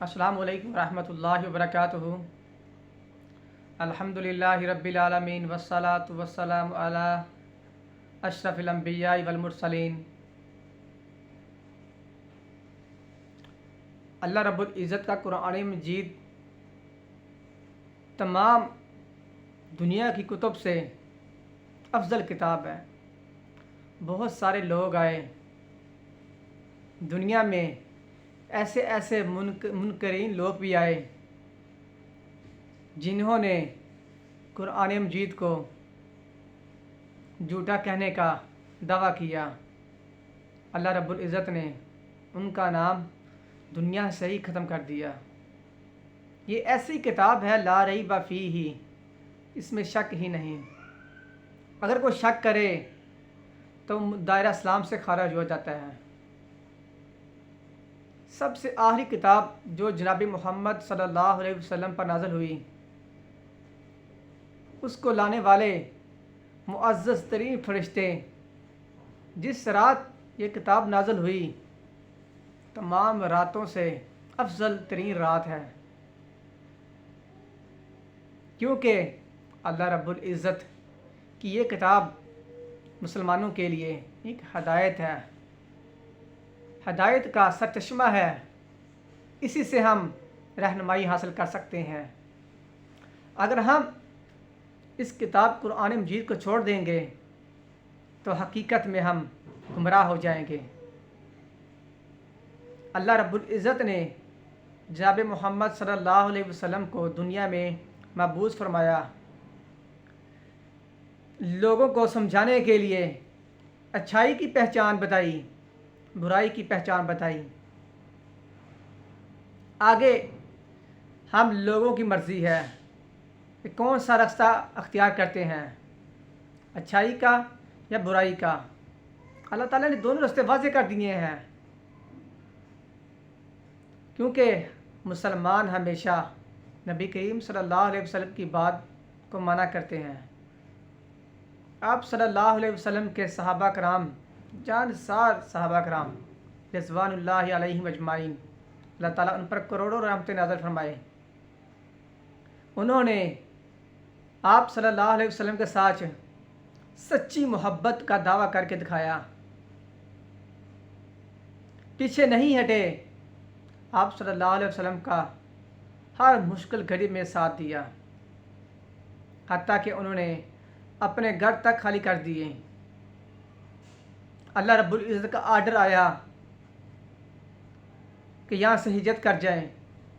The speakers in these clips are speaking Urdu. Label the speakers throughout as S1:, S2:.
S1: السلام علیکم ورحمۃ اللہ وبرکاتہ۔ الحمدللہ رب العالمین والصلاة والسلام علی اشرف الانبیاء والمرسلین۔ اللہ رب العزت کا قرآن مجید تمام دنیا کی کتب سے افضل کتاب ہے۔ بہت سارے لوگ آئے دنیا میں، ایسے منکرین لوگ بھی آئے جنہوں نے قرآن مجید کو جھوٹا کہنے کا دعویٰ کیا۔ اللہ رب العزت نے ان کا نام دنیا سے ہی ختم کر دیا۔ یہ ایسی کتاب ہے لا ریب فیہ، اس میں شک ہی نہیں۔ اگر کوئی شک کرے تو دائرہ اسلام سے خارج ہو جاتا ہے۔ سب سے آخری کتاب جو جناب محمد صلی اللہ علیہ وسلم پر نازل ہوئی، اس کو لانے والے معزز ترین فرشتے، جس رات یہ کتاب نازل ہوئی تمام راتوں سے افضل ترین رات ہے، کیونکہ اللہ رب العزت کی یہ کتاب مسلمانوں کے لیے ایک ہدایت ہے، ہدایت کا سرچشمہ ہے۔ اسی سے ہم رہنمائی حاصل کر سکتے ہیں۔ اگر ہم اس کتاب قرآن مجید کو چھوڑ دیں گے تو حقیقت میں ہم گمراہ ہو جائیں گے۔ اللہ رب العزت نے جناب محمد صلی اللہ علیہ وسلم کو دنیا میں مبعوث فرمایا، لوگوں کو سمجھانے کے لیے اچھائی کی پہچان بتائی، برائی کی پہچان بتائی۔ آگے ہم لوگوں کی مرضی ہے کہ کون سا راستہ اختیار کرتے ہیں، اچھائی کا یا برائی کا۔ اللہ تعالیٰ نے دونوں راستے واضح کر دیے ہیں، کیونکہ مسلمان ہمیشہ نبی کریم صلی اللہ علیہ وسلم کی بات کو مانا کرتے ہیں۔ آپ صلی اللہ علیہ وسلم کے صحابہ کرام، جان سار صحابہ کرام رضوان اللہ علیہم اجمعین، اللہ تعالیٰ ان پر کروڑوں رحمتیں نازل فرمائے، انہوں نے آپ صلی اللہ علیہ وسلم کے ساتھ سچی محبت کا دعویٰ کر کے دکھایا، پیچھے نہیں ہٹے، آپ صلی اللہ علیہ وسلم کا ہر مشکل گھڑی میں ساتھ دیا، حتیٰ کہ انہوں نے اپنے گھر تک خالی کر دیے۔ اللہ رب العزت کا آرڈر آیا کہ یہاں سے ہجرت کر جائیں،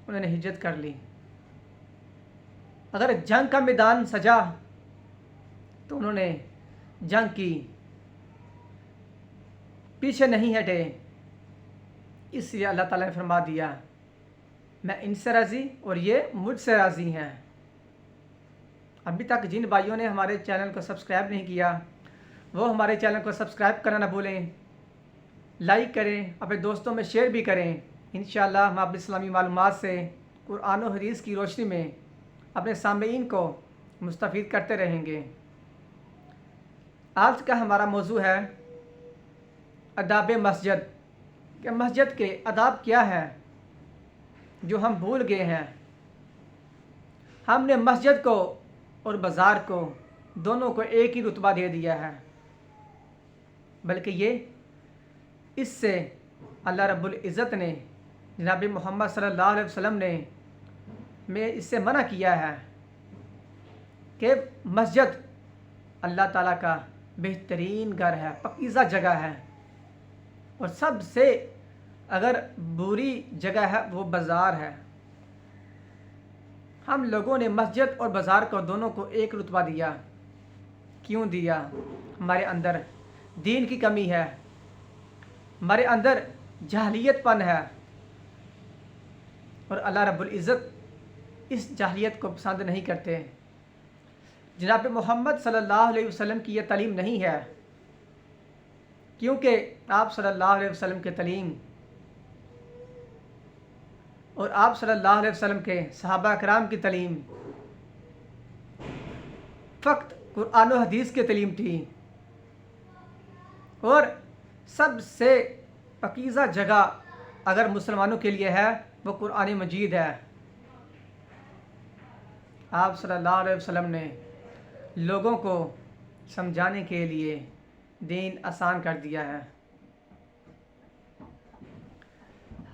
S1: انہوں نے ہجرت کر لی۔ اگر جنگ کا میدان سجا تو انہوں نے جنگ کی، پیچھے نہیں ہٹے۔ اس لیے اللہ تعالیٰ نے فرما دیا میں ان سے راضی اور یہ مجھ سے راضی ہیں۔ ابھی تک جن بھائیوں نے ہمارے چینل کو سبسکرائب نہیں کیا وہ ہمارے چینل کو سبسکرائب کرنا نہ بھولیں، لائک کریں، اپنے دوستوں میں شیئر بھی کریں۔ انشاءاللہ ہم اپنی اسلامی معلومات سے قرآن و حدیث کی روشنی میں اپنے سامعین کو مستفید کرتے رہیں گے۔ آج کا ہمارا موضوع ہے آداب مسجد، کہ مسجد کے آداب کیا ہے جو ہم بھول گئے ہیں۔ ہم نے مسجد کو اور بازار کو دونوں کو ایک ہی رتبہ دے دیا ہے، بلکہ اس سے اللہ رب العزت نے جناب محمد صلی اللہ علیہ وسلم نے اس سے منع کیا ہے کہ مسجد اللہ تعالیٰ کا بہترین گھر ہے، پاکیزہ جگہ ہے، اور سب سے اگر بری جگہ ہے وہ بازار ہے۔ ہم لوگوں نے مسجد اور بازار کو دونوں کو ایک رتبہ دیا۔ کیوں دیا؟ ہمارے اندر دین کی کمی ہے، ہمارے اندر جاہلیت پن ہے، اور اللہ رب العزت اس جاہلیت کو پسند نہیں کرتے۔ جناب محمد صلی اللہ علیہ وسلم کی یہ تعلیم نہیں ہے، کیونکہ آپ صلی اللہ علیہ وسلم کی تعلیم اور آپ صلی اللہ علیہ وسلم کے صحابہ کرام کی تعلیم فقط قرآن و حدیث کی تعلیم تھی، اور سب سے پاکیزہ جگہ اگر مسلمانوں کے لیے ہے وہ قرآن مجید ہے۔ آپ صلی اللہ علیہ وسلم نے لوگوں کو سمجھانے کے لیے دین آسان کر دیا ہے۔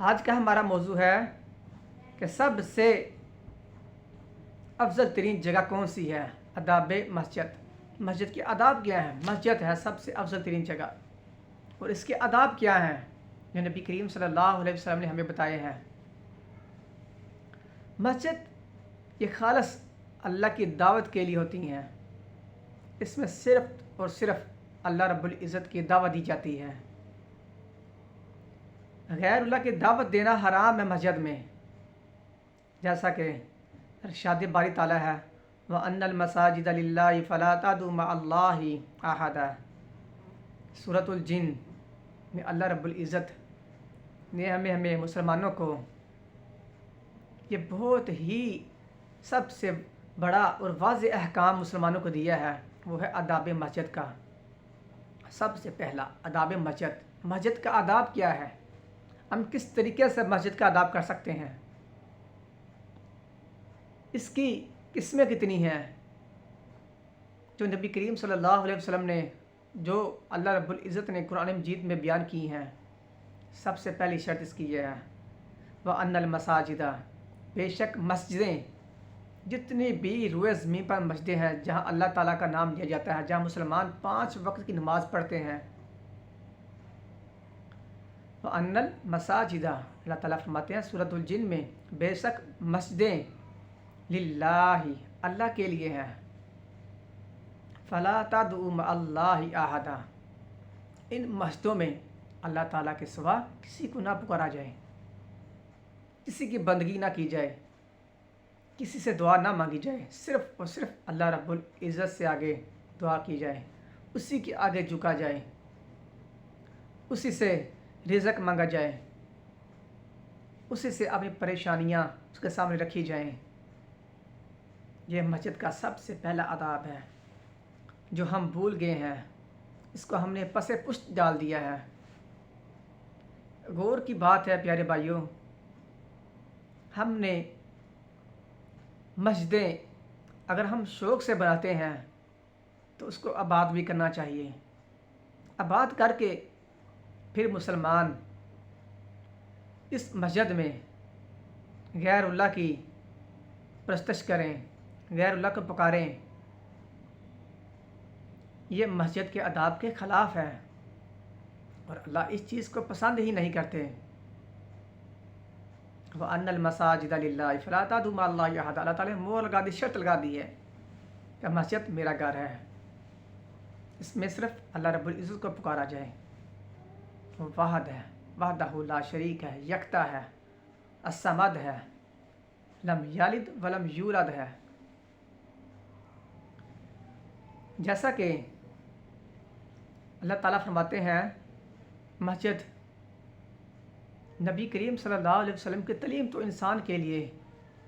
S1: آج کا ہمارا موضوع ہے کہ سب سے افضل ترین جگہ کون سی ہے؟ آداب مسجد۔ مسجد کے آداب کیا ہیں؟ مسجد ہے سب سے افضل ترین جگہ، اور اس کے آداب کیا ہیں جو نبی کریم صلی اللہ علیہ وسلم نے ہمیں بتائے ہیں۔ مسجد یہ خالص اللہ کی دعوت کے لیے ہوتی ہیں۔ اس میں صرف اور صرف اللہ رب العزت کی دعوت دی جاتی ہے۔ غیر اللہ کی دعوت دینا حرام ہے مسجد میں، جیسا کہ ارشاد باری تعالیٰ ہے وَأَنَّ الْمَسَاجِدَ لِلَّهِ فَلَا تَدْعُوا مَعَ اللَّهِ أَحَدًا۔ سورۃ الجن میں اللہ رب العزت نے ہمیں مسلمانوں کو یہ بہت ہی سب سے بڑا اور واضح احکام مسلمانوں کو دیا ہے، وہ ہے آداب مسجد کا۔ سب سے پہلا آداب مسجد۔ مسجد کا آداب کیا ہے؟ ہم کس طریقے سے مسجد کا آداب کر سکتے ہیں؟ اس کی قسمیں کتنی ہیں جو نبی کریم صلی اللہ علیہ وسلم نے، جو اللہ رب العزت نے قرآن مجید میں بیان کی ہیں؟ سب سے پہلی شرط اس کی یہ ہے وَأَنَّ الْمَسَاجِدَ، بے شک مسجدیں، جتنی بھی روئے زمین پر مسجدیں ہیں جہاں اللہ تعالیٰ کا نام لیا جاتا ہے، جہاں مسلمان 5 وقت کی نماز پڑھتے ہیں، وَأَنَّ الْمَسَاجِدَ، اللہ تعالیٰ فرماتے ہیں سورۃ الجن میں، بے شک مسجدیں للہ، اللہ کے لیے ہیں، فَلَا تَدْعُوا مَعَ اللَّهِ أَحَدًا، ان مسجدوں میں اللہ تعالیٰ کے سوا کسی کو نہ پکارا جائے، کسی کی بندگی نہ کی جائے، کسی سے دعا نہ مانگی جائے، صرف اور صرف اللہ رب العزت سے آگے دعا کی جائے، اسی کے آگے جھکا جائے، اسی سے رزق مانگا جائے، اسی سے اپنی پریشانیاں اس کے سامنے رکھی جائیں۔ یہ مسجد کا سب سے پہلا آداب ہے جو ہم بھول گئے ہیں، اس کو ہم نے پس پشت ڈال دیا ہے۔ غور کی بات ہے پیارے بھائیوں، ہم نے مسجدیں اگر ہم شوق سے بناتے ہیں تو اس کو آباد بھی کرنا چاہیے۔ آباد کر کے پھر مسلمان اس مسجد میں غیر اللہ کی پرستش کریں، غیر اللہ کو پکاریں، یہ مسجد کے آداب کے خلاف ہے، اور اللہ اس چیز کو پسند ہی نہیں کرتے۔ وَأَنَّ الْمَسَاجِدَ لِلَّهِ فَلَا تَدْعُوا مَعَ اللَّهِ أَحَدًا، اللہ تعالیٰ نے مور لگا دی، شرط لگا دی ہے کہ مسجد میرا گھر ہے، اس میں صرف اللہ رب العزت کو پکارا جائے۔ وہ واحد ہے، وحدہ لا شریک ہے، یکتا ہے، الصمد ہے، لم یلد ولم یولد ہے۔ جیسا کہ اللہ تعالیٰ فرماتے ہیں مسجد نبی کریم صلی اللہ علیہ وسلم کی تعلیم تو انسان کے لیے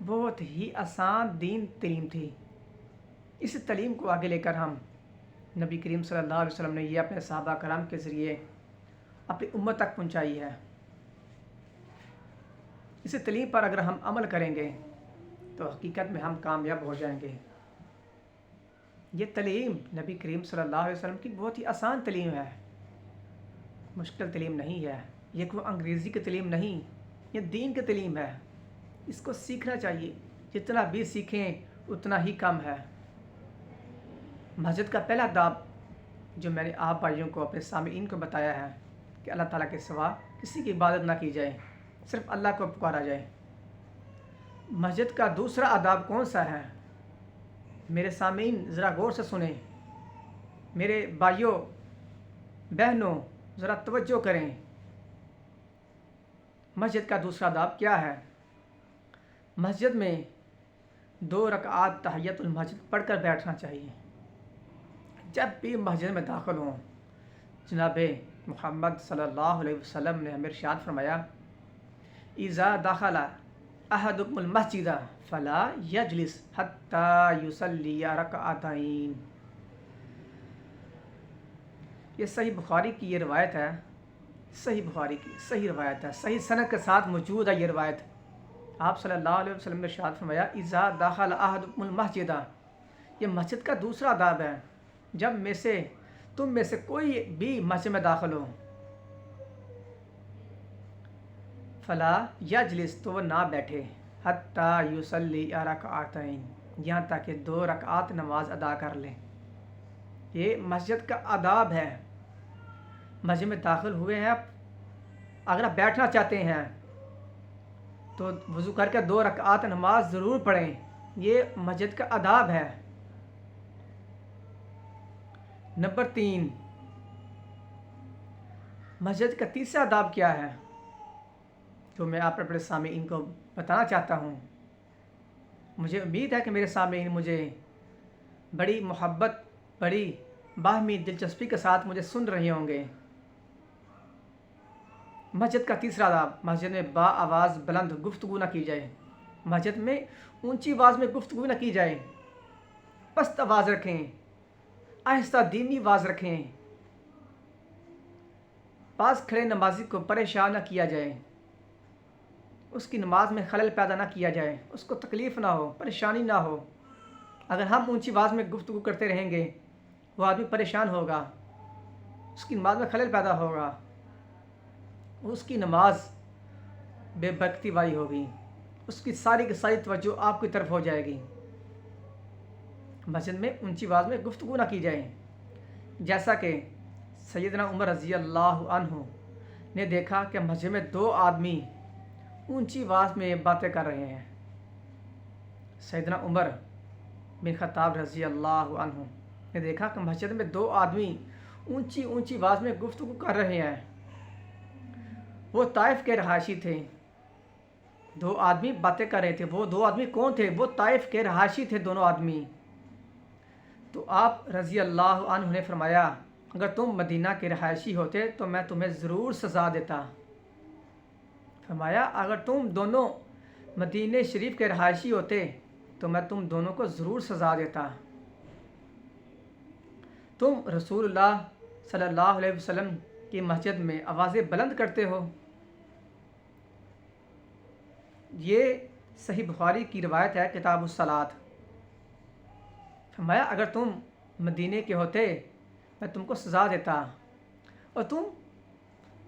S1: بہت ہی آسان دین تعلیم تھی، اس تعلیم کو آگے لے کر ہم نبی کریم صلی اللہ علیہ وسلم نے یہ اپنے صحابہ کرام کے ذریعے اپنی امت تک پہنچائی ہے۔ اس تعلیم پر اگر ہم عمل کریں گے تو حقیقت میں ہم کامیاب ہو جائیں گے۔ یہ تعلیم نبی کریم صلی اللہ علیہ وسلم کی بہت ہی آسان تعلیم ہے، مشکل تعلیم نہیں ہے، یہ کوئی انگریزی کی تعلیم نہیں، یہ دین کی تعلیم ہے، اس کو سیکھنا چاہیے، جتنا بھی سیکھیں اتنا ہی کم ہے۔ مسجد کا پہلا آداب جو میں نے آپ بھائیوں کو، اپنے سامعین کو بتایا ہے کہ اللہ تعالیٰ کے سوا کسی کی عبادت نہ کی جائے، صرف اللہ کو پکارا جائے۔ مسجد کا دوسرا آداب کون سا ہے؟ میرے سامعین ذرا غور سے سنیں، میرے بھائیوں بہنوں ذرا توجہ کریں۔ مسجد کا دوسرا آداب کیا ہے؟ مسجد میں 2 رکعات تحیۃ المسجد پڑھ کر بیٹھنا چاہیے۔ جب بھی مسجد میں داخل ہوں، جناب محمد صلی اللہ علیہ وسلم نے ہمیں ارشاد فرمایا اذا دخل احدکم المسجد فلا یجلس حتی یصلی رکعتین۔ یہ صحیح بخاری کی یہ روایت ہے، صحیح بخاری کی صحیح روایت ہے، صحیح سند کے ساتھ موجود ہے یہ روایت۔ آپ صلی اللہ علیہ وسلم نے ارشاد فرمایا اذا دخل احدکم المسجد، یہ مسجد کا دوسرا آداب ہے، جب تم میں سے کوئی بھی مسجد میں داخل ہو، فلا یجلس، تو وہ نہ بیٹھے، حتی یصلی رکعتین، یہاں تک کہ 2 رکعات نماز ادا کر لیں۔ یہ مسجد کا آداب ہے۔ مسجد میں داخل ہوئے ہیں، اگر آپ بیٹھنا چاہتے ہیں تو وضو کر کے 2 رکعات نماز ضرور پڑھیں، یہ مسجد کا آداب ہے۔ نمبر 3، مسجد کا تیسرا آداب کیا ہے جو میں آپ اپنے سامعین کو بتانا چاہتا ہوں۔ مجھے امید ہے کہ میرے سامعین مجھے بڑی محبت، بڑی باہمی دلچسپی کے ساتھ مجھے سن رہے ہوں گے۔ مسجد کا تیسرا آداب، مسجد میں با آواز بلند گفتگو نہ کی جائے۔ مسجد میں اونچی آواز میں گفتگو نہ کی جائے، پست آواز رکھیں، آہستہ دھیمی آواز رکھیں۔ پاس کھڑے نمازی کو پریشان نہ کیا جائے، اس کی نماز میں خلل پیدا نہ کیا جائے، اس کو تکلیف نہ ہو، پریشانی نہ ہو۔ اگر ہم اونچی آواز میں گفتگو کرتے رہیں گے، وہ آدمی پریشان ہوگا، اس کی نماز میں خلل پیدا ہوگا، اس کی نماز بے برکتی والی ہوگی، اس کی ساری کی ساری توجہ آپ کی طرف ہو جائے گی۔ مسجد میں اونچی آواز میں گفتگو نہ کی جائے، جیسا کہ سیدنا عمر رضی اللہ عنہ نے دیکھا کہ مسجد میں 2 آدمی اونچی آواز میں باتیں کر رہے ہیں۔ سیدنا عمر بن خطاب رضی اللہ عنہ نے دیکھا کہ مسجد میں 2 آدمی اونچی آواز میں گفتگو کر رہے ہیں۔ وہ طائف کے رہائشی تھے، 2 آدمی باتیں کر رہے تھے۔ وہ 2 آدمی کون تھے؟ وہ طائف کے رہائشی تھے دونوں آدمی۔ تو آپ رضی اللہ عنہ نے فرمایا اگر تم مدینہ کے رہائشی ہوتے تو میں تمہیں ضرور سزا دیتا۔ فرمایا اگر تم دونوں مدینہ شریف کے رہائشی ہوتے تو میں تم دونوں کو ضرور سزا دیتا۔ تم رسول اللہ صلی اللہ علیہ وسلم کی مسجد میں آوازیں بلند کرتے ہو۔ یہ صحیح بخاری کی روایت ہے، کتاب الصلاۃ۔ فرمایا اگر تم مدینے کے ہوتے میں تم کو سزا دیتا، اور تم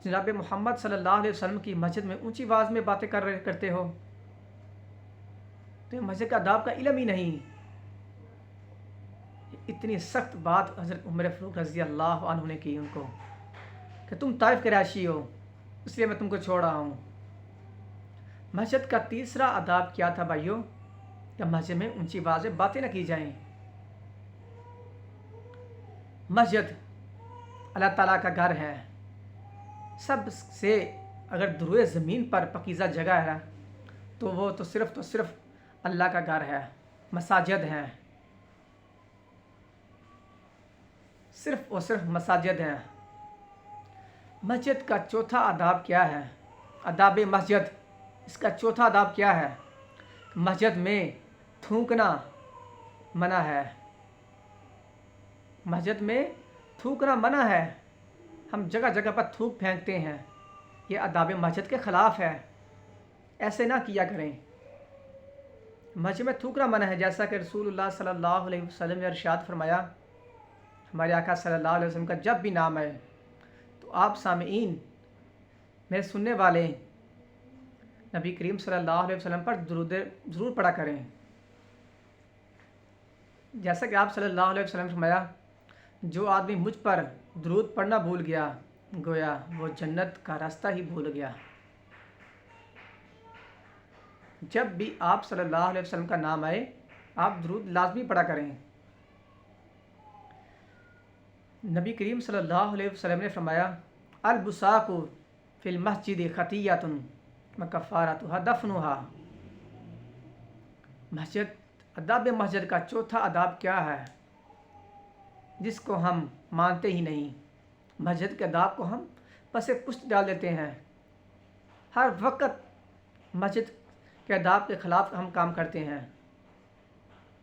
S1: جناب محمد صلی اللہ علیہ وسلم کی مسجد میں اونچی آواز میں باتیں کرتے ہو، تو مسجد کا آداب کا علم ہی نہیں۔ اتنی سخت بات حضرت عمر فاروق رضی اللہ عنہ نے کی ان کو کہ تم طائف کے رہائشی ہو، اس لیے میں تم کو چھوڑ رہا ہوں۔ مسجد کا تیسرا آداب کیا تھا بھائیوں؟ کہ مسجد میں اونچی آواز میں باتیں نہ کی جائیں۔ مسجد اللہ تعالیٰ کا گھر ہے، سب سے اگر دروئے زمین پر پاکیزہ جگہ ہے تو وہ تو صرف اللہ کا گھر ہے، مساجد ہیں، صرف اور صرف مساجد ہیں۔ مسجد کا چوتھا آداب کیا ہے؟ آداب مسجد، اس کا چوتھا آداب کیا ہے؟ مسجد میں تھوکنا منع ہے۔ مسجد میں تھوکنا منع ہے، ہم جگہ جگہ پر تھوک پھینکتے ہیں، یہ آداب مسجد کے خلاف ہے، ایسے نہ کیا کریں۔ مسجد میں تھوکنا منع ہے، جیسا کہ رسول اللہ صلی اللہ علیہ وسلم نے ارشاد فرمایا، ہمارے آقا صلی اللہ علیہ وسلم کا جب بھی نام آئے تو آپ سامعین، میرے سننے والے، نبی کریم صلی اللہ علیہ وسلم پر درود ضرور پڑھا کریں۔ جیسا کہ آپ صلی اللہ علیہ وسلم نے فرمایا جو آدمی مجھ پر درود پڑھنا بھول گیا گویا وہ جنت کا راستہ ہی بھول گیا۔ جب بھی آپ صلی اللہ علیہ وسلم کا نام آئے آپ درود لازمی پڑھا کریں۔ نبی کریم صلی اللہ علیہ وسلم نے فرمایا البصاق فی المسجد خطیۃ وکفارتھا دفنھا۔ آداب مسجد کا چوتھا آداب کیا ہے جس کو ہم مانتے ہی نہیں؟ مسجد کے آداب کو ہم پس پشت ڈال دیتے ہیں، ہر وقت مسجد کے آداب کے خلاف ہم کام کرتے ہیں۔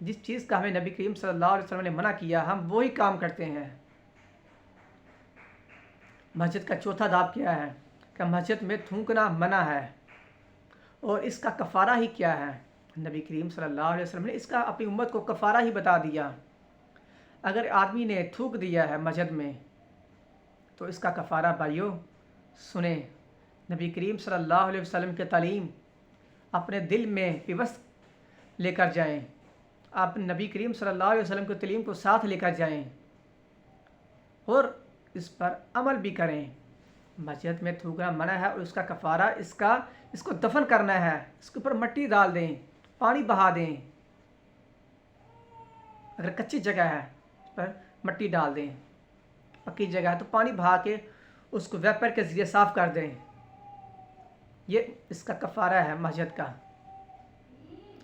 S1: جس چیز کا ہمیں نبی کریم صلی اللہ علیہ وسلم نے منع کیا ہم وہی کام کرتے ہیں۔ مسجد کا چوتھا آداب کیا ہے کہ مسجد میں تھونکنا منع ہے، اور اس کا کفارہ ہی کیا ہے؟ نبی کریم صلی اللہ علیہ وسلم نے اس کا اپنی امت کو کفارہ ہی بتا دیا۔ اگر آدمی نے تھوک دیا ہے مسجد میں تو اس کا کفارہ بھائیو سنیں، نبی کریم صلی اللہ علیہ وسلم کی تعلیم اپنے دل میں پیوست لے کر جائیں، آپ نبی کریم صلی اللہ علیہ وسلم کی تعلیم کو ساتھ لے کر جائیں اور اس پر عمل بھی کریں۔ مسجد میں تھوکنا منع ہے، اور اس کا کفارہ اس کو دفن کرنا ہے، اس کے اوپر مٹی ڈال دیں، پانی بہا دیں، اگر کچی جگہ ہے اس پر مٹی ڈال دیں، پکی جگہ ہے تو پانی بہا کے اس کو ویپر کے ذریعے صاف کر دیں۔ یہ اس کا کفارہ ہے مسجد کا۔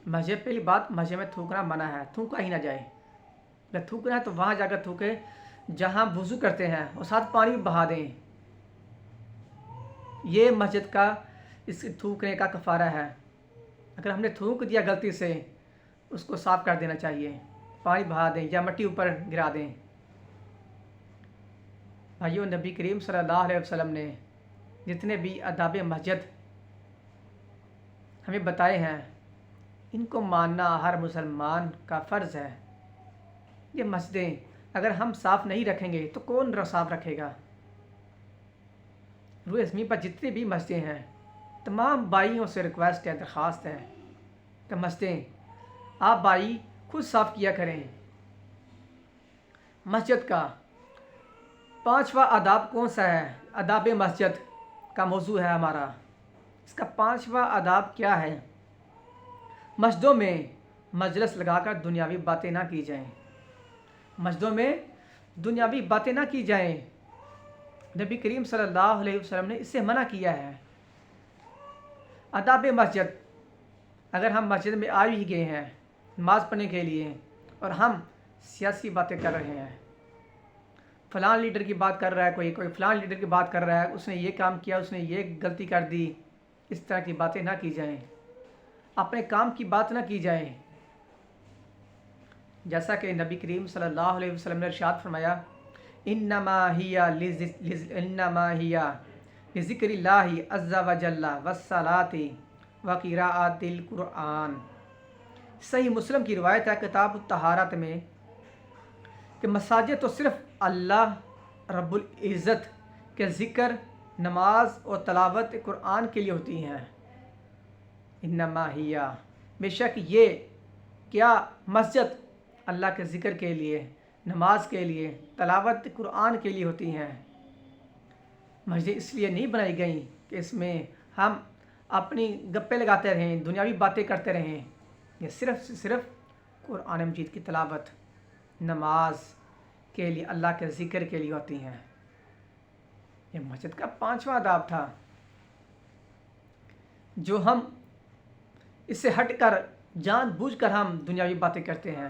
S1: مسجد پہلی بات، مسجد میں تھوکنا منع ہے، تھوکا ہی نہ جائے۔ اگر تھوکنا ہے تو وہاں جا کر تھوکے جہاں وضو کرتے ہیں، اور ساتھ پانی بھی بہا دیں۔ یہ مسجد کا اس تھوکنے کا کفارہ ہے۔ اگر ہم نے تھوک دیا غلطی سے، اس کو صاف کر دینا چاہیے، پانی بہا دیں یا مٹی اوپر گرا دیں۔ بھائیو، نبی کریم صلی اللہ علیہ وسلم نے جتنے بھی آداب مسجد ہمیں بتائے ہیں، ان کو ماننا ہر مسلمان کا فرض ہے۔ یہ مسجدیں اگر ہم صاف نہیں رکھیں گے تو کون صاف رکھے گا؟ روئے زمین پر جتنی بھی مسجدیں ہیں، تمام بھائیوں سے ریکویسٹ ہے، درخواست ہے کہ مسجدیں آپ بھائی خود صاف کیا کریں۔ مسجد کا 5واں آداب کون سا ہے؟ آداب مسجد کا موضوع ہے ہمارا۔ اس کا 5واں آداب کیا ہے؟ مسجدوں میں مجلس لگا کر دنیاوی باتیں نہ کی جائیں۔ مسجدوں میں دنیاوی باتیں نہ کی جائیں۔ نبی کریم صلی اللہ علیہ وسلم نے اس سے منع کیا ہے۔ آداب مسجد، اگر ہم مسجد میں آ ہی گئے ہیں نماز پڑھنے کے لیے اور ہم سیاسی باتیں کر رہے ہیں، فلاں لیڈر کی بات کر رہا ہے، کوئی فلاں لیڈر کی بات کر رہا ہے، اس نے یہ کام کیا، اس نے یہ غلطی کر دی، اس طرح کی باتیں نہ کی جائیں، اپنے کام کی بات نہ کی جائیں۔ جیسا کہ نبی کریم صلی اللہ علیہ وسلم نے ارشاد فرمایا، انما ہی لذکر اللہ عز وجل والصلاۃ وقراءۃ القرآن۔ صحیح مسلم کی روایت ہے کتاب الطہارت میں کہ مساجد تو صرف اللہ رب العزت کے ذکر، نماز اور تلاوت قرآن کے لیے ہوتی ہیں۔ انما ہی، بے شک یہ کیا مسجد اللہ کے ذکر کے لیے، نماز کے لیے، تلاوت قرآن کے لیے ہوتی ہیں۔ مسجد اس لیے نہیں بنائی گئیں کہ اس میں ہم اپنی گپے لگاتے رہیں، دنیاوی باتیں کرتے رہیں۔ یہ صرف قرآن مجید کی تلاوت، نماز کے لیے، اللہ کے ذکر کے لیے ہوتی ہیں۔ یہ مسجد کا 5واں آداب تھا، جو ہم اس سے ہٹ کر جان بوجھ کر ہم دنیاوی باتیں کرتے ہیں،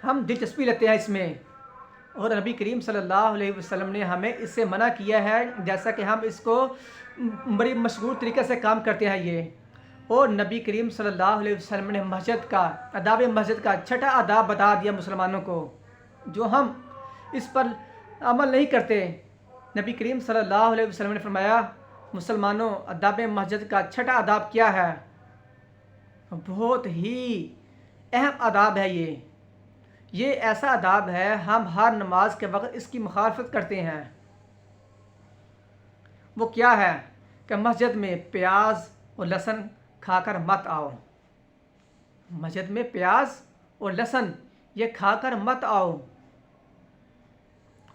S1: ہم دلچسپی لیتے ہیں اس میں، اور نبی کریم صلی اللہ علیہ وسلم نے ہمیں اس سے منع کیا ہے، جیسا کہ ہم اس کو بڑی مشہور طریقے سے کام کرتے ہیں یہ۔ اور نبی کریم صلی اللہ علیہ وسلم نے مسجد کا، آداب مسجد کا 6واں آداب بتا دیا مسلمانوں کو، جو ہم اس پر عمل نہیں کرتے۔ نبی کریم صلی اللہ علیہ وسلم نے فرمایا، مسلمانوں، آداب مسجد کا 6واں آداب کیا ہے؟ بہت ہی اہم آداب ہے یہ ایسا آداب ہے، ہم ہر نماز کے وقت اس کی مخالفت کرتے ہیں۔ وہ کیا ہے کہ مسجد میں پیاز اور لہسن کھا کر مت آؤ۔ مسجد میں پیاز اور لہسن یہ کھا کر مت آؤ۔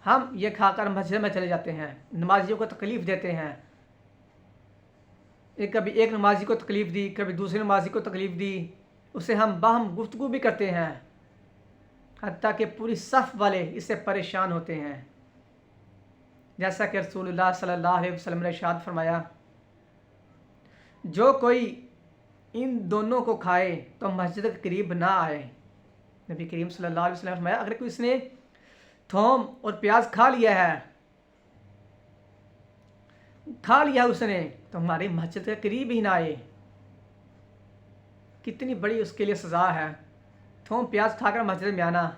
S1: ہم یہ کھا کر مسجد میں چلے جاتے ہیں، نمازیوں کو تکلیف دیتے ہیں۔ کبھی ایک نمازی کو تکلیف دی، کبھی دوسرے نمازی کو تکلیف دی، اسے ہم باہم گفتگو بھی کرتے ہیں، حتیٰ کہ پوری صف والے اس سے پریشان ہوتے ہیں۔ جیسا کہ رسول اللہ صلی اللہ علیہ وسلم نے ارشاد فرمایا، جو کوئی ان دونوں کو کھائے تو مسجد کے قریب نہ آئے۔ نبی کریم صلی اللہ علیہ وسلم نے فرمایا، اگر کوئی اس نے تھوم اور پیاز کھا لیا ہے اس نے، تو ہماری مسجد کے قریب ہی نہ آئے۔ کتنی بڑی اس کے لیے سزا ہے، تھوم پیاز کھا کر مسجد میں آنا۔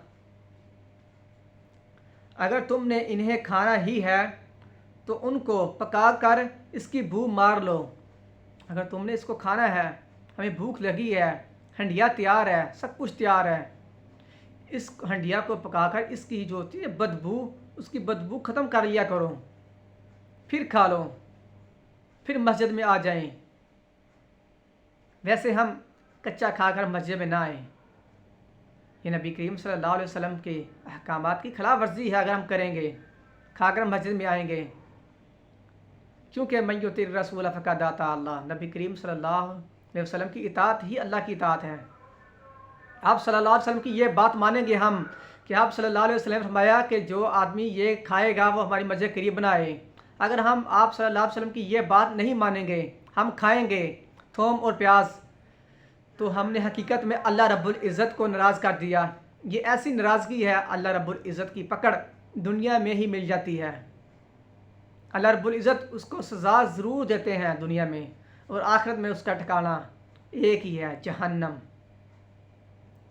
S1: اگر تم نے انہیں کھانا ہی ہے تو ان کو پکا کر اس کی بو مار لو۔ اگر تم نے اس کو کھانا ہے، ہمیں بھوک لگی ہے، ہنڈیا تیار ہے، سب کچھ تیار ہے، اس ہنڈیا کو پکا کر اس کی جو ہوتی ہے بدبو، اس کی بدبو ختم کر لیا کرو، پھر کھا لو، پھر مسجد میں آ جائیں۔ ویسے ہم کچا کھا کر مسجد میں نہ آئیں۔ یہ نبی کریم صلی اللہ علیہ وسلم کے احکامات کی خلاف ورزی ہے اگر ہم کریں گے، کھا کر مسجد میں آئیں گے، کیونکہ من یطع الرسول فقد اطاع اللہ، نبی کریم صلی اللہ علیہ وسلم کی اطاعت ہی اللہ کی اطاعت ہے۔ آپ صلی اللہ علیہ وسلم کی یہ بات مانیں گے ہم کہ آپ صلی اللہ علیہ وسلم نے فرمایا کہ جو آدمی یہ کھائے گا وہ ہماری مسجد قریب بنائے۔ اگر ہم آپ صلی اللہ علیہ وسلم کی یہ بات نہیں مانیں گے، ہم کھائیں گے تھوم اور پیاز، تو ہم نے حقیقت میں اللہ رب العزت کو ناراض کر دیا۔ یہ ایسی ناراضگی ہے، اللہ رب العزت کی پکڑ دنیا میں ہی مل جاتی ہے۔ اللہ رب العزت اس کو سزا ضرور دیتے ہیں دنیا میں، اور آخرت میں اس کا ٹھکانہ ایک ہی ہے، جہنم۔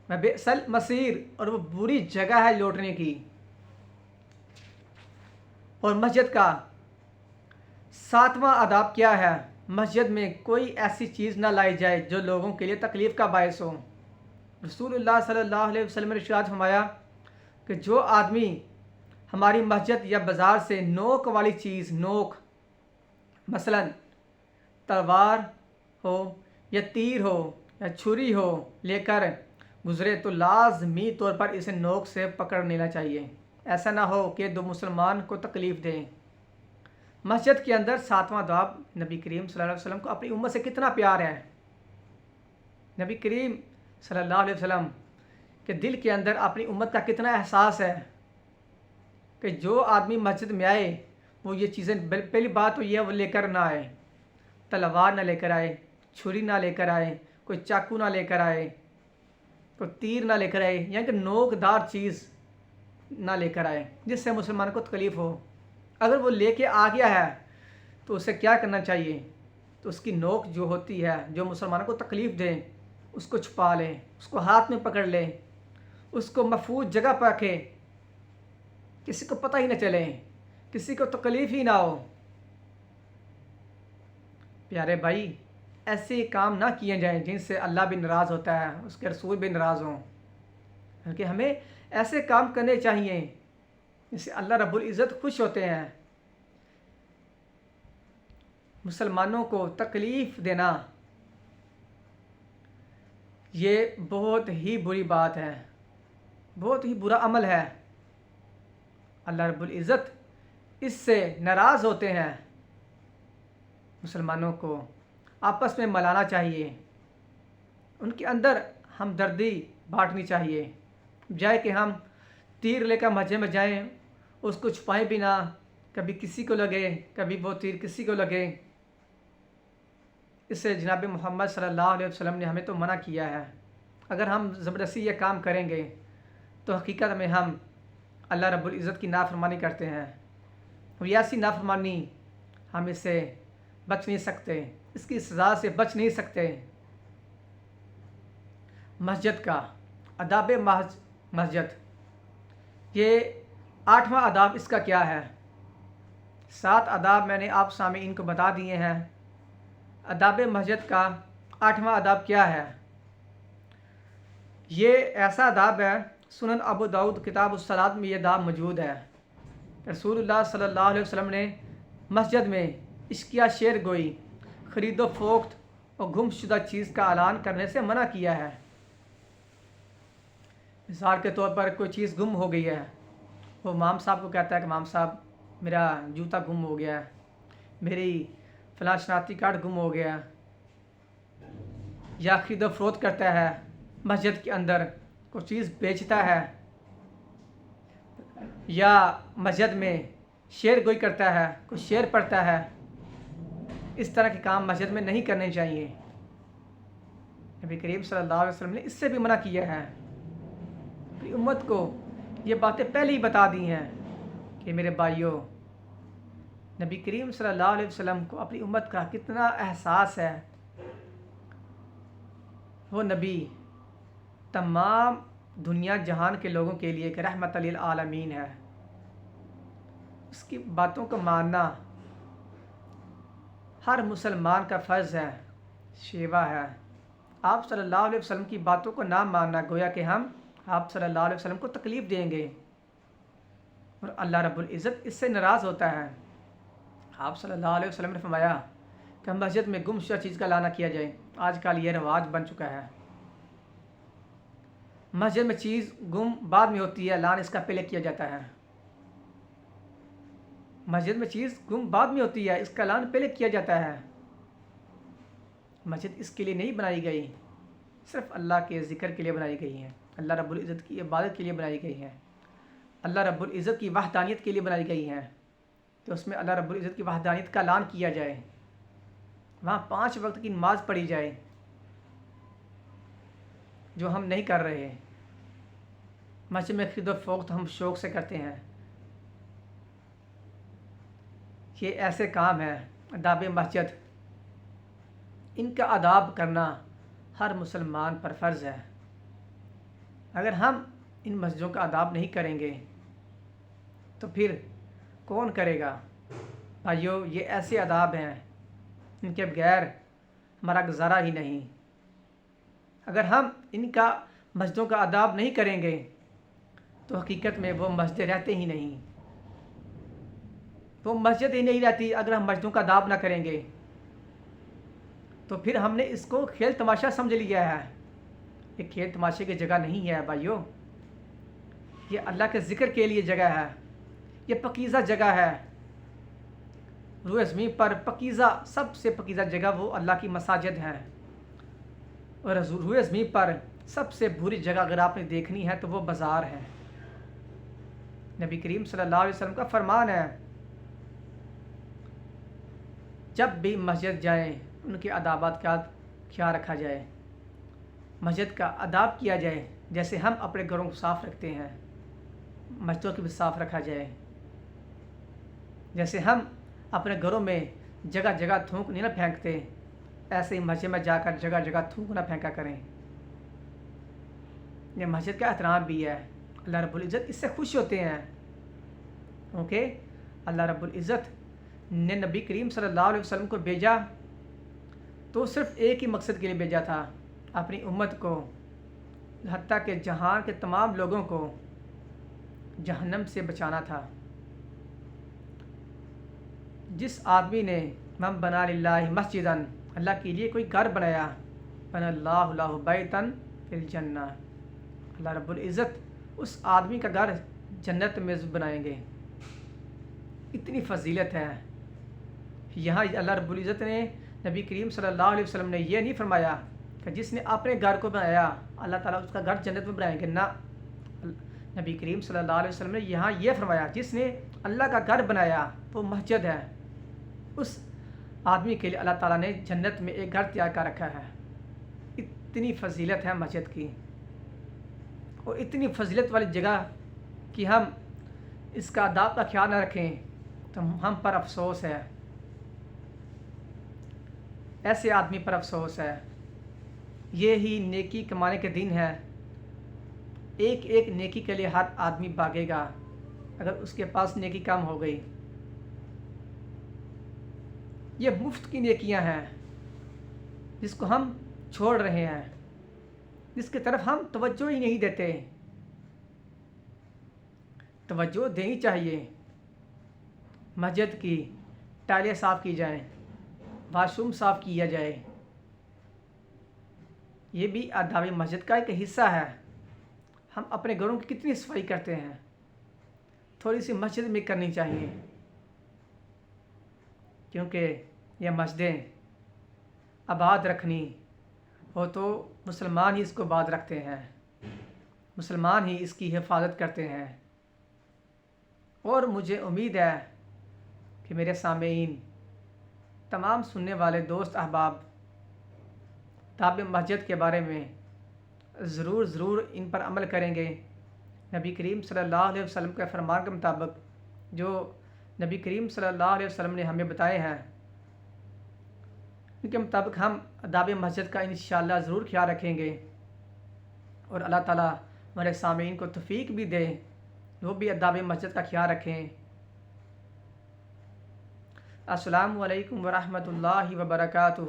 S1: بئس المصیر، اور وہ بری جگہ ہے لوٹنے کی۔ اور مسجد کا 7واں آداب کیا ہے؟ مسجد میں کوئی ایسی چیز نہ لائی جائے جو لوگوں کے لیے تکلیف کا باعث ہو۔ رسول اللہ صلی اللہ علیہ وسلم نے ارشاد فرمایا کہ جو آدمی ہماری مسجد یا بازار سے نوک والی چیز، نوک مثلا تلوار ہو یا تیر ہو یا چھری ہو لے کر گزرے تو لازمی طور پر اسے نوک سے پکڑ لینا چاہیے، ایسا نہ ہو کہ دو مسلمان کو تکلیف دیں۔ مسجد کے اندر 7واں آداب، نبی کریم صلی اللہ علیہ وسلم کو اپنی امت سے کتنا پیار ہے۔ نبی کریم صلی اللہ علیہ وسلم کے دل کے اندر اپنی امت کا کتنا احساس ہے کہ جو آدمی مسجد میں آئے وہ یہ چیزیں، پہلی بات تو یہ وہ لے کر نہ آئے، تلوار نہ لے کر آئے، چھری نہ لے کر آئے، کوئی چاقو نہ لے کر آئے، کوئی تیر نہ لے کر آئے، یعنی کہ نوک دار چیز نہ لے کر آئے جس سے مسلمان کو تکلیف ہو۔ اگر وہ لے کے آ گیا ہے تو اسے کیا کرنا چاہیے؟ تو اس کی نوک جو ہوتی ہے جو مسلمانوں کو تکلیف دے اس کو چھپا لے، اس کو ہاتھ میں پکڑ لے، اس کو محفوظ جگہ پر رکھے، کسی کو پتہ ہی نہ چلے، کسی کو تکلیف ہی نہ ہو۔ پیارے بھائی، ایسے کام نہ کیے جائیں جن سے اللہ بھی ناراض ہوتا ہے، اس کے رسول بھی ناراض ہوں، بلکہ ہمیں ایسے کام کرنے چاہیے جس سے اللہ رب العزت خوش ہوتے ہیں۔ مسلمانوں کو تکلیف دینا یہ بہت ہی بری بات ہے، بہت ہی برا عمل ہے، اللہ رب العزت اس سے ناراض ہوتے ہیں۔ مسلمانوں کو آپس میں ملانا چاہیے، ان کے اندر ہمدردی بانٹنی چاہیے، بجائے کہ ہم تیر لے کر مسجد میں جائیں، اس کو چھپائیں بھی نہ، کبھی کسی کو لگے، کبھی وہ تیر کسی کو لگے۔ اس سے جناب محمد صلی اللہ علیہ وسلم نے ہمیں تو منع کیا ہے۔ اگر ہم زبردستی یہ کام کریں گے تو حقیقت میں ہم اللہ رب العزت کی نافرمانی کرتے ہیں، اور یہ ایسی نافرمانی ہم اس سے بچ نہیں سکتے، اس کی سزا سے بچ نہیں سکتے۔ مسجد کا آداب مسجد، یہ 8واں آداب اس کا کیا ہے؟ 7 آداب میں نے آپ سامعین کو بتا دیے ہیں۔ آداب مسجد کا 8واں آداب کیا ہے؟ یہ ایسا آداب ہے، سنن ابو داؤد کتاب الصلاۃ میں یہ آداب موجود ہے۔ رسول اللہ صلی اللہ علیہ وسلم نے مسجد میں اشکیا شعر گوئی، خرید و فروخت اور گم شدہ چیز کا اعلان کرنے سے منع کیا ہے۔ مثال کے طور پر کوئی چیز گم ہو گئی ہے، وہ امام صاحب کو کہتا ہے کہ امام صاحب میرا جوتا گم ہو گیا ہے، میری فلاں شناختی کارڈ گم ہو گیا، یا خرید و فروخت کرتا ہے، مسجد کے اندر کوئی چیز بیچتا ہے، یا مسجد میں شعر گوئی کرتا ہے، کوئی شعر پڑھتا ہے، اس طرح کے کام مسجد میں نہیں کرنے چاہیے۔ نبی کریم صلی اللہ علیہ وسلم نے اس سے بھی منع کیا ہے۔ اپنی امت کو یہ باتیں پہلے ہی بتا دی ہیں کہ میرے بھائیوں، نبی کریم صلی اللہ علیہ وسلم کو اپنی امت کا کتنا احساس ہے۔ وہ نبی تمام دنیا جہان کے لوگوں کے لیے ایک رحمت للعالمین ہے۔ اس کی باتوں کو ماننا ہر مسلمان کا فرض ہے، شیوا ہے۔ آپ صلی اللہ علیہ وسلم کی باتوں کو نہ ماننا گویا کہ ہم آپ صلی اللہ علیہ وسلم کو تکلیف دیں گے، اور اللہ رب العزت اس سے ناراض ہوتا ہے۔ آپ صلی اللہ علیہ وسلم نے فرمایا کہ مسجد میں گم شدہ چیز کا لانا کیا جائے۔ آج کل یہ رواج بن چکا ہے، مسجد میں چیز گم بعد میں ہوتی ہے، لان اس کا پہلے کیا جاتا ہے۔ مسجد میں چیز گم بعد میں ہوتی ہے، اس کا اعلان پہلے کیا جاتا ہے۔ مسجد اس کے لیے نہیں بنائی گئی، صرف اللہ کے ذکر کے لیے بنائی گئی ہے، اللہ رب العزت کی عبادت کے لیے بنائی گئی ہے، اللہ رب العزت کی وحدانیت کے لیے بنائی گئی ہے، کہ اس میں اللہ رب العزت کی وحدانیت کا اعلان کیا جائے، وہاں 5 وقت کی نماز پڑھی جائے، جو ہم نہیں کر رہے۔ مسجد میں خرید و فروخت ہم شوق سے کرتے ہیں۔ یہ ایسے کام ہیں، آداب مسجد، ان کا آداب کرنا ہر مسلمان پر فرض ہے۔ اگر ہم ان مسجدوں کا آداب نہیں کریں گے تو پھر کون کرے گا؟ بھائیو، یہ ایسے آداب ہیں ان کے بغیر ہمارا گزارا ہی نہیں۔ اگر ہم ان کا مسجدوں کا آداب نہیں کریں گے تو حقیقت میں وہ مسجدیں رہتے ہی نہیں، وہ مسجد ہی نہیں رہتی اگر ہم مسجدوں کا آداب نہ کریں گے۔ تو پھر ہم نے اس کو کھیل تماشا سمجھ لیا ہے۔ یہ کھیل تماشے کی جگہ نہیں ہے بھائیو، یہ اللہ کے ذکر کے لیے جگہ ہے، یہ پاکیزہ جگہ ہے۔ روئے زمین پر پاکیزہ، سب سے پاکیزہ جگہ وہ اللہ کی مساجد ہیں، اور روئے زمین پر سب سے بری جگہ اگر آپ نے دیکھنی ہے تو وہ بازار ہے۔ نبی کریم صلی اللہ علیہ وسلم کا فرمان ہے، جب بھی مسجد جائیں ان کے آدابات کا خیال رکھا جائے، مسجد کا آداب کیا جائے، جیسے ہم اپنے گھروں کو صاف رکھتے ہیں مسجدوں کو بھی صاف رکھا جائے، جیسے ہم اپنے گھروں میں جگہ جگہ تھوک نہیں نہ پھینکتے، ایسے ہی مسجد میں جا کر جگہ جگہ تھوک نہ پھینکا کریں۔ یہ مسجد کا احترام بھی ہے، اللہ رب العزت اس سے خوش ہوتے ہیں، کیونکہ اللہ رب العزت نے نبی کریم صلی اللہ علیہ وسلم کو بھیجا تو صرف ایک ہی مقصد کے لیے بھیجا تھا، اپنی امت کو، حتیٰ کہ جہان کے تمام لوگوں کو جہنم سے بچانا تھا۔ جس آدمی نے من بنا للہ مسجداً، اللہ کے لیے کوئی گھر بنایا، بنى اللہ لہ بیتا فی الجنہ، اللہ رب العزت اس آدمی کا گھر جنت میں بنائیں گے۔ اتنی فضیلت ہے۔ یہاں اللہ رب العزت نے، نبی کریم صلی اللہ علیہ وسلم نے یہ نہیں فرمایا کہ جس نے اپنے گھر کو بنایا اللہ تعالیٰ اس کا گھر جنت میں بنائیں گے، نہ، نبی کریم صلی اللہ علیہ وسلم نے یہاں یہ فرمایا جس نے اللہ کا گھر بنایا وہ مسجد ہے، اس آدمی کے لیے اللہ تعالیٰ نے جنت میں ایک گھر تیار کر رکھا ہے۔ اتنی فضیلت ہے مسجد کی، اور اتنی فضیلت والی جگہ کہ ہم اس کا آداب کا خیال نہ رکھیں تو ہم پر افسوس ہے، ایسے آدمی پر افسوس ہے۔ یہی نیکی کمانے کے دن ہے، ایک ایک نیکی کے لیے ہر آدمی بھاگے گا اگر اس کے پاس نیکی کم ہو گئی۔ یہ مفت کی نیکیاں ہیں جس کو ہم چھوڑ رہے ہیں، جس کی طرف ہم توجہ ہی نہیں دیتے۔ توجہ دینی چاہیے، مسجد کی ٹائلیں صاف کی جائیں، واش روم صاف کیا جائے، یہ بھی آداب مسجد کا ایک حصہ ہے۔ ہم اپنے گھروں کی کتنی صفائی کرتے ہیں، تھوڑی سی مسجد میں کرنی چاہیے، کیونکہ یہ مسجدیں آباد رکھنی ہو تو مسلمان ہی اس کو آباد رکھتے ہیں، مسلمان ہی اس کی حفاظت کرتے ہیں۔ اور مجھے امید ہے کہ میرے سامعین، تمام سننے والے دوست احباب آداب مسجد کے بارے میں ضرور ان پر عمل کریں گے۔ نبی کریم صلی اللہ علیہ وسلم کے فرمان کے مطابق جو نبی کریم صلی اللہ علیہ وسلم نے ہمیں بتائے ہیں، ان کے مطابق ہم آداب مسجد کا انشاءاللہ ضرور خیال رکھیں گے، اور اللہ تعالیٰ ہمارے سامعین کو توفیق بھی دے وہ بھی آداب مسجد کا خیال رکھیں۔ السلام علیکم ورحمۃ اللہ وبرکاتہ۔